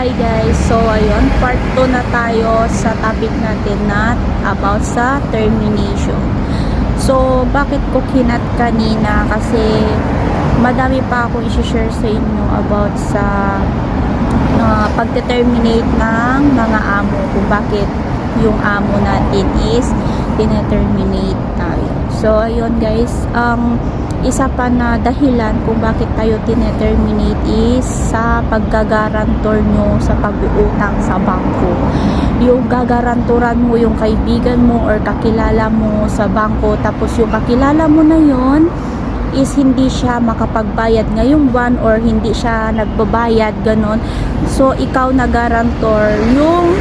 Hi guys, so ayun, part 2 na tayo sa topic natin na about sa termination. So bakit ko kinat kanina? Kasi madami pa akong i-share sa inyo about sa pagdeterminate ng mga amo, kung bakit yung amo natin is tineterminate tayo. So ayun guys, isa pa na dahilan kung bakit tayo tineterminate is sa paggagarantor nyo sa pag-uutang sa bangko. Yung gagarantoran mo yung kaibigan mo or kakilala mo sa bangko, tapos yung kakilala mo na yon is hindi siya makapagbayad ngayong buwan or hindi siya nagbabayad, ganon. So ikaw na garantor yung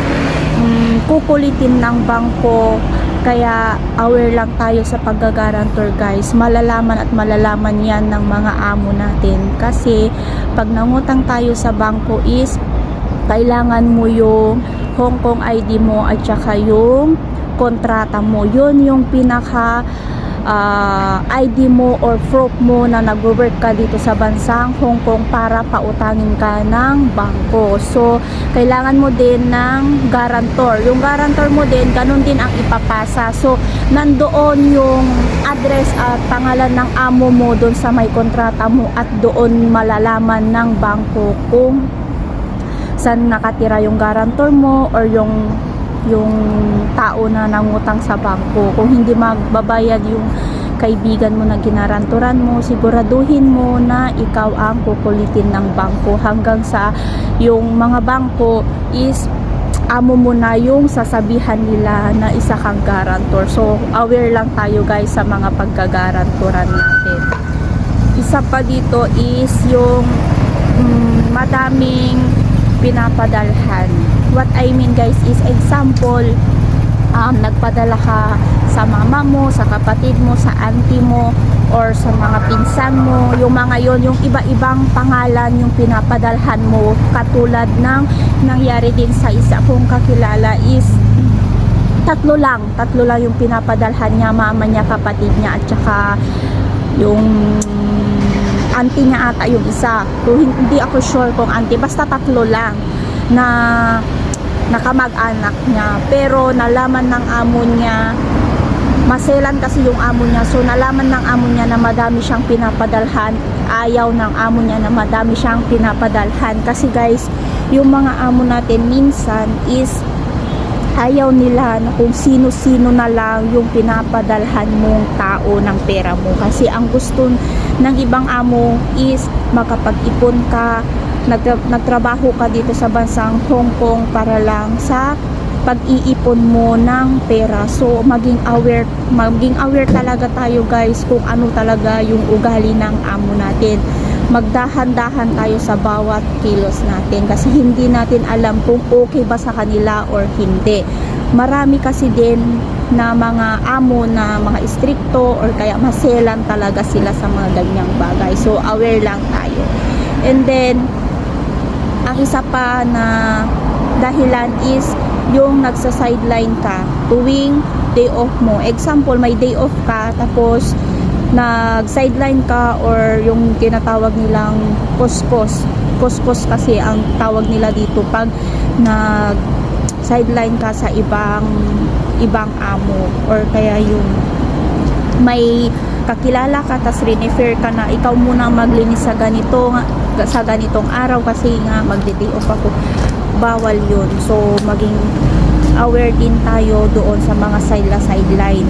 kukulitin ng bangko. Kaya aware lang tayo sa paggagarantor guys. Malalaman at malalaman yan ng mga amo natin. Kasi pag nangutang tayo sa bangko is kailangan mo yung Hong Kong ID mo at saka yung kontrata mo. Yun yung pinaka ID mo or proof mo na nag-work ka dito sa bansang Hong Kong para pautangin ka ng bangko. So, kailangan mo din ng guarantor. Yung guarantor mo din, ganun din ang ipapasa. So, nandoon yung address at pangalan ng amo mo doon sa may kontrata mo at doon malalaman ng bangko kung saan nakatira yung guarantor mo or yung tao na nangutang sa bangko. Kung hindi magbabayad yung kaibigan mo na ginaranturan mo, siguraduhin mo na ikaw ang kukulitin ng bangko hanggang sa yung mga bangko is amo mo na yung sasabihan nila na isa kang garantor. So aware lang tayo guys sa mga paggagaranturan natin. Isa pa dito is yung madaming pinapadalhan. What I mean guys is example, nagpadala ka sa mama mo, sa kapatid mo, sa auntie mo, or sa mga pinsan mo. Yung mga yon, yung iba-ibang pangalan yung pinapadalhan mo. Katulad ng nangyari din sa isa kong kakilala is tatlo lang yung pinapadalhan niya, mama niya, kapatid niya, at saka yung auntie niya ata yung isa. So, hindi ako sure kung auntie, basta tatlo lang na nakamag-anak niya. Pero nalaman ng amo niya, maselan kasi yung amo niya, so nalaman ng amo niya na madami siyang pinapadalhan. Ayaw ng amo niya na madami siyang pinapadalhan. Kasi guys, yung mga amo natin minsan is ayaw nila na kung sino-sino na lang yung pinapadalhan mong tao ng pera mo. Kasi ang gusto ng ibang amo is makapag-ipon ka, nagtrabaho ka dito sa bansang Hong Kong para lang sa pag-iipon mo ng pera. So maging aware talaga tayo guys kung ano talaga yung ugali ng amo natin. Magdahan-dahan tayo sa bawat kilos natin kasi hindi natin alam kung okay ba sa kanila or hindi. Marami kasi din na mga amo na mga istrikto or kaya maselan talaga sila sa mga ganyang bagay. So aware lang tayo. And then ang isa pa na dahilan is yung nagsa-sideline ka tuwing day off mo. Example, may day off ka tapos nag-sideline ka or yung tinatawag nilang kuskus. Kuskus kasi ang tawag nila dito pag nag-sideline ka sa ibang amo or kaya yung may kakilala ka tas refer ka na ikaw muna maglinis sa ganitong araw kasi nga magde-day off ako. Bawal yun. So maging aware din tayo doon sa mga sideline.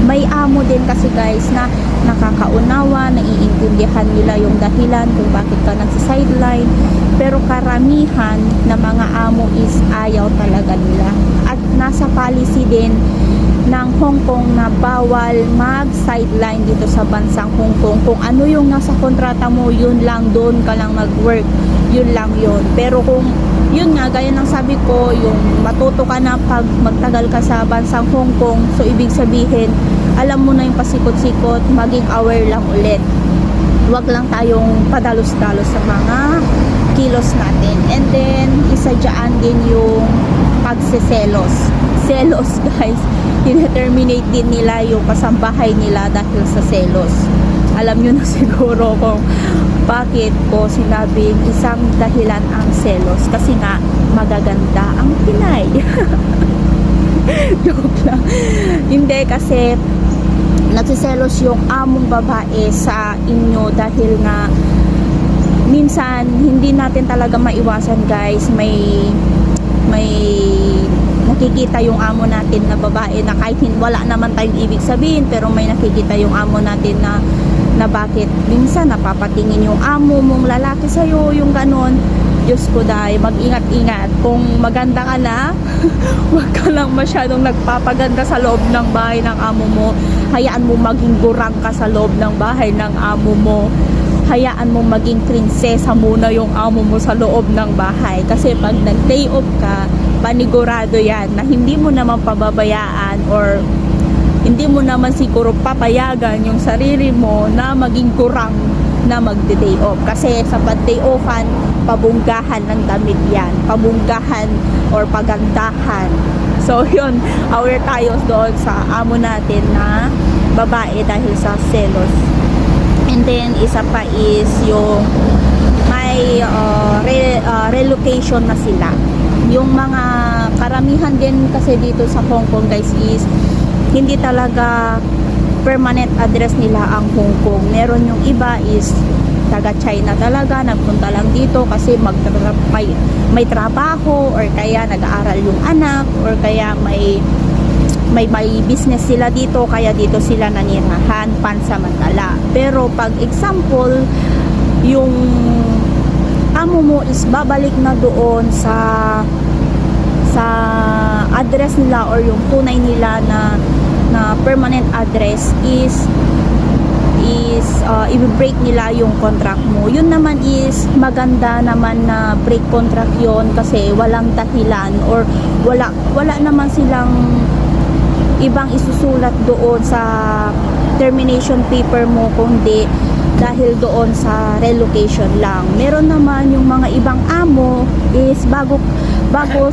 May amo din kasi guys na nakakaunawa, naiintindihan nila yung dahilan kung bakit ka nagsa-sideline, pero karamihan na mga amo is ayaw talaga nila. At nasa policy din ng Hong Kong na bawal mag-sideline dito sa bansang Hong Kong. Kung ano yung nasa kontrata mo, yun lang, doon ka lang mag-work, yun lang yun. Pero kung yun nga, gaya ng sabi ko, yung matuto ka na pag magtagal ka sa bansang Hong Kong, so ibig sabihin alam mo na yung pasikot-sikot, maging aware lang ulit. Huwag lang tayong padalos-dalos sa mga kilos natin. And then isa dyan din yung pagseselos. Selos guys, tineterminate din nila yung kasambahay nila dahil sa selos. alam nyo na siguro kung bakit ko sinabing isang dahilan ang selos, kasi nga magaganda ang Pinay. Joke lang. Hindi, kasi nagsiselos yung among babae sa inyo dahil nga minsan hindi natin talaga maiwasan, guys. May nakikita yung amo natin na babae na kahit wala naman tayong ibig sabihin, pero may nakikita yung amo natin na bakit minsan napapatingin yung amo mong lalaki sa'yo, yung ganon. Diyos ko dahil, mag-ingat-ingat. Kung maganda ka na, huwag ka lang masyadong nagpapaganda sa loob ng bahay ng amo mo. Hayaan mo maging gurang ka sa loob ng bahay ng amo mo. Hayaan mo maging prinsesa muna yung amo mo sa loob ng bahay. Kasi pag nag-day off ka, panigurado yan na hindi mo naman pababayaan or hindi mo naman siguro papayagan yung sarili mo na maging kurang na magde-day off. Kasi sa pag-day offan, pabunggahan ng damit yan. Pabunggahan or pagandahan. So yun, aware tayo doon sa amo natin na babae dahil sa selos. And then isa pa is yung may relocation na sila. Yung mga karamihan din kasi dito sa Hong Kong, guys, is hindi talaga permanent address nila ang Hong Kong. Meron yung iba is taga China talaga, nagpunta lang dito kasi may trabaho, or kaya nag-aaral yung anak, or kaya may business sila dito, kaya dito sila nanirahan pansamantala. Pero pag example, yung amo mo is babalik na doon sa address nila or yung tunay nila na permanent address is i-break nila yung contract mo. Yun naman is maganda naman na break contract yon, kasi walang dahilan or wala naman silang ibang isusulat doon sa termination paper mo, kundi dahil doon sa relocation lang. Meron naman yung mga ibang amo is bago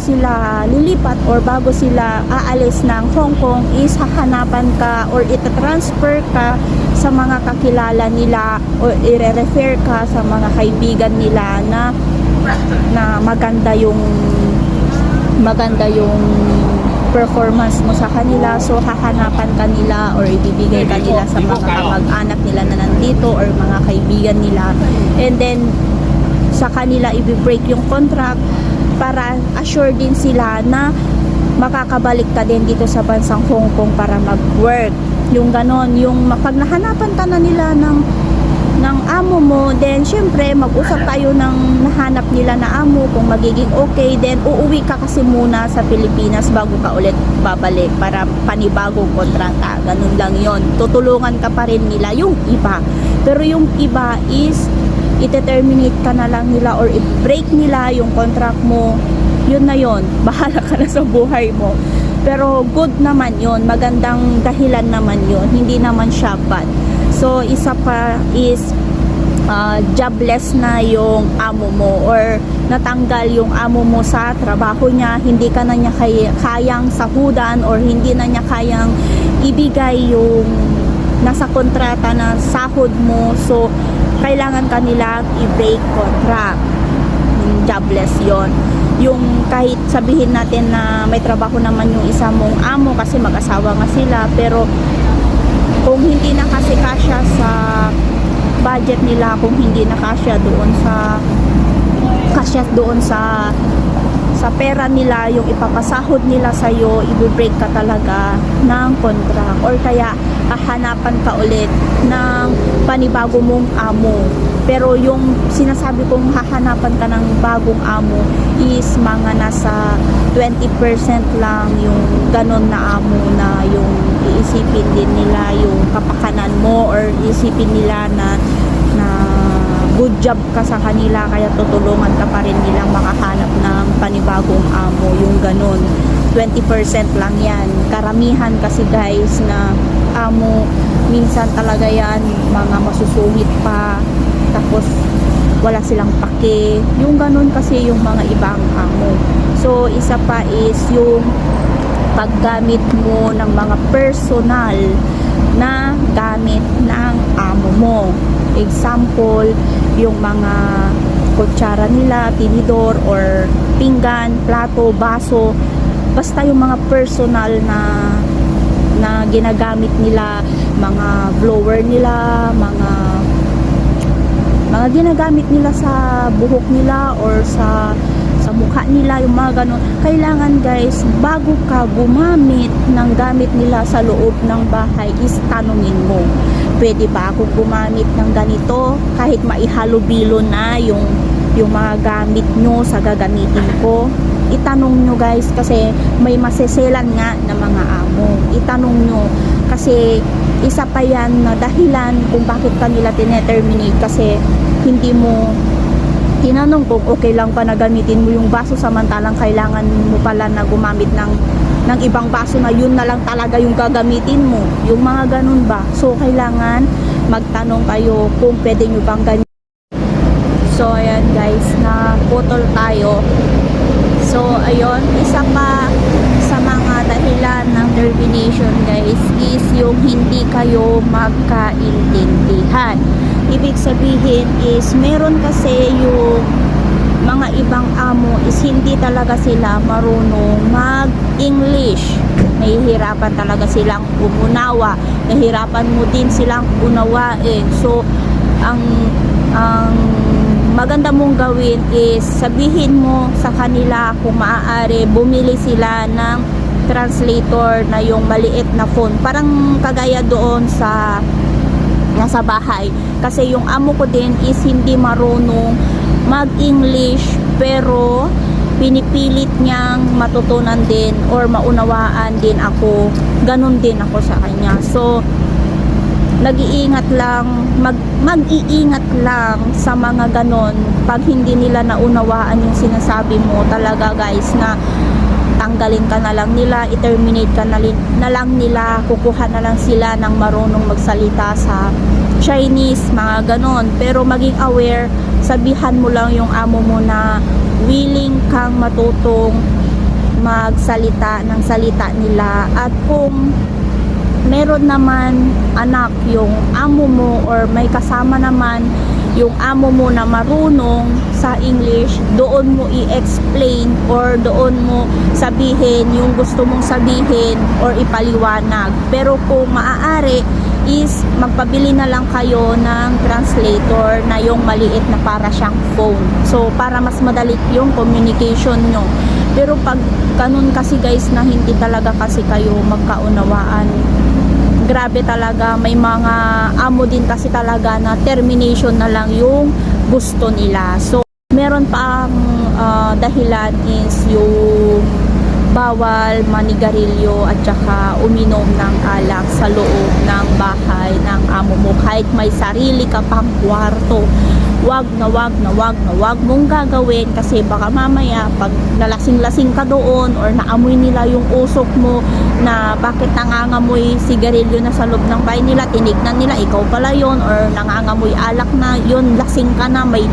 sila lilipat or bago sila aalis ng Hong Kong is hahanapan ka or itatransfer ka sa mga kakilala nila or i-refer ka sa mga kaibigan nila na maganda yung performance mo sa kanila. So hahanapan ka nila or ibibigay ka nila sa mga kamag-anak nila na nandito or mga kaibigan nila, and then sa kanila i-break yung contract para assure din sila na makakabalik ka din dito sa bansang Hong Kong para mag-work. Yung ganon, yung pag nahanapan ka na nila ng amo mo, then syempre mag-usap tayo ng nahanap nila na amo, kung magiging okay, then uuwi ka kasi muna sa Pilipinas bago ka ulit babalik para panibagong kontrata. Ganun lang yon. Tutulungan ka pa rin nila yung iba, pero yung iba is ite-terminate ka na lang nila or i-break nila yung contract mo. Yun na yun, bahala ka na sa buhay mo. Pero good naman yun, magandang dahilan naman yun, hindi naman siya bad. So isa pa is jobless na yung amo mo or natanggal yung amo mo sa trabaho niya, hindi ka na niya kayang sahudan or hindi na niya kayang ibigay yung nasa kontrata na sahod mo. So kailangan kanila i-break contract. Jobless yon. Yung kahit sabihin natin na may trabaho naman yung isa mong amo kasi mag-asawa nga sila, pero kung hindi na kasi kasya sa budget nila, kung hindi na kasya doon sa pera nila, yung ipapasahod nila sa'yo, i-break ka talaga ng contract or kaya hahanapan ka ulit ng panibago mong amo. Pero yung sinasabi kong hahanapan ka ng bagong amo is mga nasa 20% lang yung ganon na amo, na yung iisipin din nila yung kapakanan mo or iisipin nila na good job ka sa kanila, kaya tutulungan ka pa rin nilang makahanap ng panibagong amo, yung ganon. 20% lang yan. Karamihan kasi guys na amo, minsan talaga yan mga masusungit pa, tapos wala silang pake, yung ganon kasi yung mga ibang amo. So isa pa is yung paggamit mo ng mga personal na gamit ng amo mo. Example, yung mga kutsara nila, tinidor, or pinggan, plato, baso, basta yung mga personal na ginagamit nila, mga blower nila, mga ginagamit nila sa buhok nila or sa mukha nila, yung mga ganun. Kailangan guys, bago ka gumamit ng gamit nila sa loob ng bahay, is tanungin mo, pwede ba ako gumamit ng ganito kahit maihalubilo na yung mga gamit nyo sa gagamitin ko. Itanong nyo guys, kasi may maseselan nga na mga amo. Itanong nyo, kasi isa pa yan na dahilan kung bakit kanila tineterminate, kasi hindi mo tinanong kung okay lang pa na gamitin mo yung baso, samantalang kailangan mo pala na gumamit ng ibang baso na yun na lang talaga yung gagamitin mo, yung mga ganun ba. So kailangan magtanong kayo kung pwede nyo bang gamitin. So ayan guys, na putol tayo. So ayun, isa pa sa mga dahilan ng termination guys is yung hindi kayo magkaintindihan. Ibig sabihin is meron kasi yung mga ibang amo is hindi talaga sila marunong mag-English. Nahihirapan talaga silang umunawa. Nahihirapan mo din silang unawain. So ang maganda mong gawin is sabihin mo sa kanila kung maaari bumili sila ng translator na yung maliit na phone, parang kagaya doon sa nasa bahay. Kasi yung amo ko din is hindi marunong mag-English, pero pinipilit niyang matutunan din or maunawaan din ako. Ganun din ako sa kanya. So nag-iingat lang, mag-iingat lang sa mga ganon. Pag hindi nila naunawaan yung sinasabi mo, talaga guys, na tanggalin ka na lang nila, i-terminate ka na lang nila, kukuha na lang sila ng marunong magsalita sa Chinese, mga ganon. Pero maging aware, sabihan mo lang yung amo mo na willing kang matutong magsalita ng salita nila. At kung meron naman anak yung amo mo or may kasama naman yung amo mo na marunong sa English, doon mo i-explain or doon mo sabihin yung gusto mong sabihin or ipaliwanag. Pero kung maaari is magpabili na lang kayo ng translator na yung maliit na para siyang phone. So para mas madali yung communication nyo. Pero pag ganun kasi guys na hindi talaga kasi kayo magkaunawaan, grabe talaga, may mga amo din kasi talaga na termination na lang yung gusto nila. So meron pa ang dahilan is yung bawal manigarilyo at saka uminom ng alak sa loob ng bahay ng amo mo kahit may sarili ka pang kwarto. Wag mong gagawin, kasi baka mamaya pag nalasing-lasing ka doon or naamoy nila yung usok mo na bakit nangangamoy sigarilyo na sa loob ng bahay nila, tinignan nila ikaw pala yon, or nangangamoy alak na yon, lasing ka na, may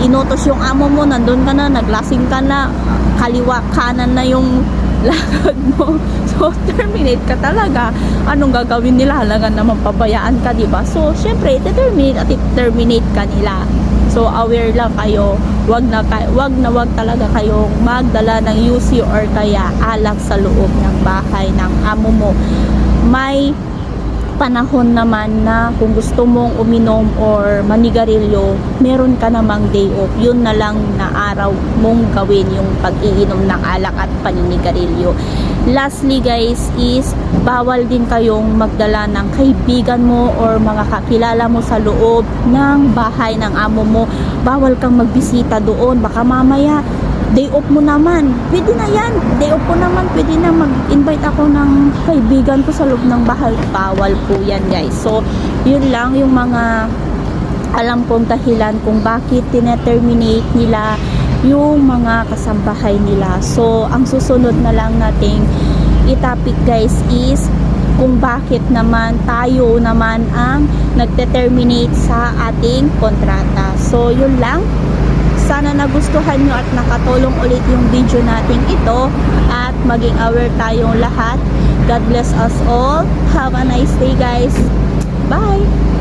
inutos yung amo mo, nandun ka na, naglasing ka na, kaliwa kanan na yung lakad mo. So terminate ka talaga. Anong gagawin nila? Halaga naman pabayaan ka, diba? So syempre terminate ka nila. So aware lang kayo, wag na talaga kayong magdala ng UC or kaya alak sa loob ng bahay ng amo mo. May panahon naman na kung gusto mong uminom or manigarilyo, meron ka namang day off, yun na lang na araw mong gawin yung pag-iinom ng alak at paninigarilyo. Lastly guys is bawal din kayong magdala ng kaibigan mo or mga kakilala mo sa loob ng bahay ng amo mo. Bawal kang magbisita doon, baka mamaya day off mo naman, pwede na yan, day off ko naman, pwede na mag-invite ako ng kaibigan ko sa loob ng bahay. Bawal po yan guys. So yun lang yung mga alam kong dahilan kung bakit tineterminate nila yung mga kasambahay nila. So ang susunod na lang nating itapik guys is kung bakit naman tayo naman ang nagte-terminate sa ating kontrata. So yun lang. Sana nagustuhan nyo at nakatulong ulit yung video natin ito at maging aware tayong lahat God bless us all. Have a nice day, guys. Bye!